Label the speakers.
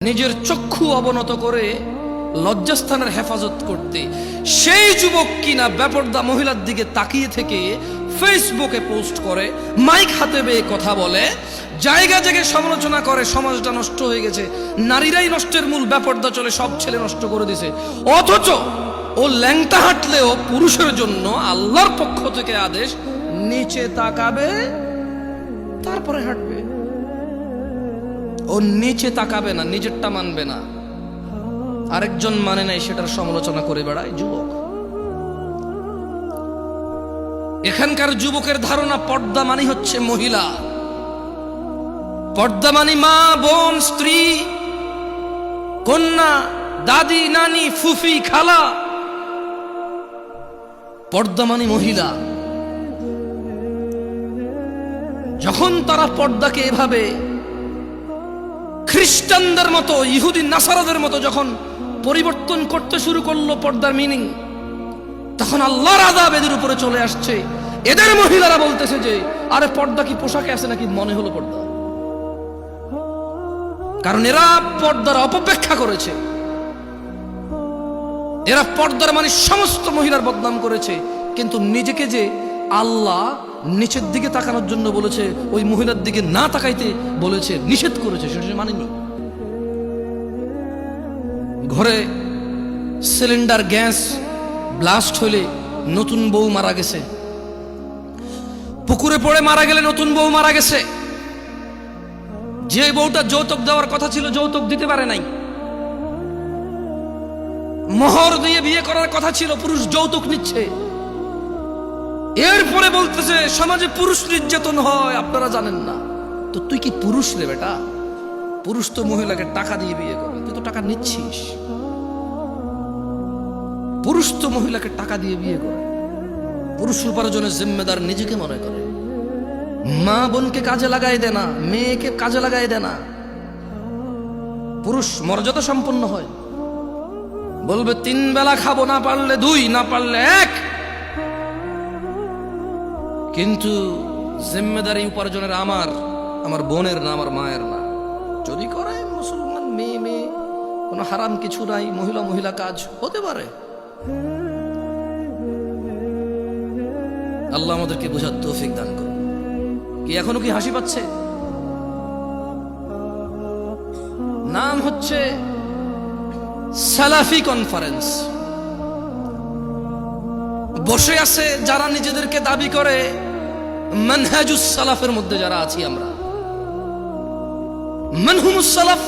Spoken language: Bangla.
Speaker 1: নিজের চক্ষু অবনত করে লজ্জাস্থানের হেফাজত করতে সেই যুবক কিনা বেপরদা মহিলার দিকে তাকিয়ে থেকে ফেসবুকে পোস্ট করে, মাইক হাতে বেয়ে কথা বলে, জায়গা জায়গায় সমালোচনা করে, সমাজটা নষ্ট হয়ে গেছে, নারীরাই নষ্টের মূল, বেপরদা চলে, সব ছেলে নষ্ট করে দিছে। অথচ ও ল্যাংটা হাঁটলেও পুরুষের জন্য আল্লাহর পক্ষ থেকে আদেশ, নিচে তাকাবে তারপরে হাঁটবে। ও নিচে তাকাবে না, নিজেরটা মানবে না, আরেকজন মানে নাই সেটার সমালোচনা করে বেড়ায় যুবক। এখানকার যুবকের ধারণা পর্দা মানি হচ্ছে মহিলা, পর্দা মানি মা, বোন, স্ত্রী, কন্যা, দাদি, নানি, ফুফি, খালা। পর্দা মানি মহিলা। যখন তারা পর্দাকে এভাবে খ্রিস্টানদের মতো, ইহুদি নাসারাদের মতো যখন পরিবর্তন করতে শুরু করলো পর্দার মিনিং, তখন আল্লাহর আযাব এদের উপরে চলে আসছে। এদের মহিলারা বলতেছে যে আরে পর্দা কি পোশাকে আছে নাকি, মনে হলো পর্দা। কারণ এরা পর্দার অপব্যাখ্যা করেছে, এরা পর্দার মানে সমস্ত মহিলার বদনাম করেছে, কিন্তু নিজেকে যে আল্লাহ নিচের দিকে তাকানোর জন্য বলেছে, ওই মহিলার দিকে না তাকাইতে বলেছে, নিষেধ করেছে, সেটা মানেনি। ঘরে সিলিন্ডার গ্যাস ব্লাস্ট হলে নতুন বউ মারা গেছে, পুকুরে পড়ে মারা গেলে নতুন বউ মারা গেছে, যে বউটা যৌতুক দেওয়ার কথা ছিল যৌতুক দিতে পারে নাই, মোহর দিয়ে বিয়ে করার কথা ছিল, পুরুষ যৌতুক নিচ্ছে। এরপরে বলতেছে সমাজে পুরুষ নির্যাতন হয়, আপনারা জানেন না। তো তুই কি পুরুষ রে বেটা? পুরুষ তো মহিলাকে টাকা দিয়ে বিয়ে করে, তুই তো টাকা নিচ্ছিস। পুরুষ তো মহিলাকে টাকা দিয়ে বিয়ে করে, পুরুষ উপার্জনের জিম্মেদার নিজেকে মনে করে। মা বোনকে কাজে লাগাই দে না, মেয়েকে কাজে লাগাই দে না। পুরুষ মর্যাদা সম্পন্ন হয়, বলবে 3 বেলা খাবো, না পারলে 2, না পারলে 1, কিন্তু জিম্মেদারি উপার্জনের আমার বোনের না, আমার মায়ের না। যদি করে মুসলমান মেয়ে, কোনো হারাম কিছু নাই, মহিলা কাজ হতে পারে। আল্লাহ আমাদেরকে বোঝার তৌফিক দান করুন। কি এখনো কি হাসি পাচ্ছে? নাম হচ্ছে সালাফি কনফারেন্স। বসে আছে যারা নিজেদেরকে দাবি করে মানহাজুস সালাফের মধ্যে যারা আছি আমরা। মান হুমুস সালাফ?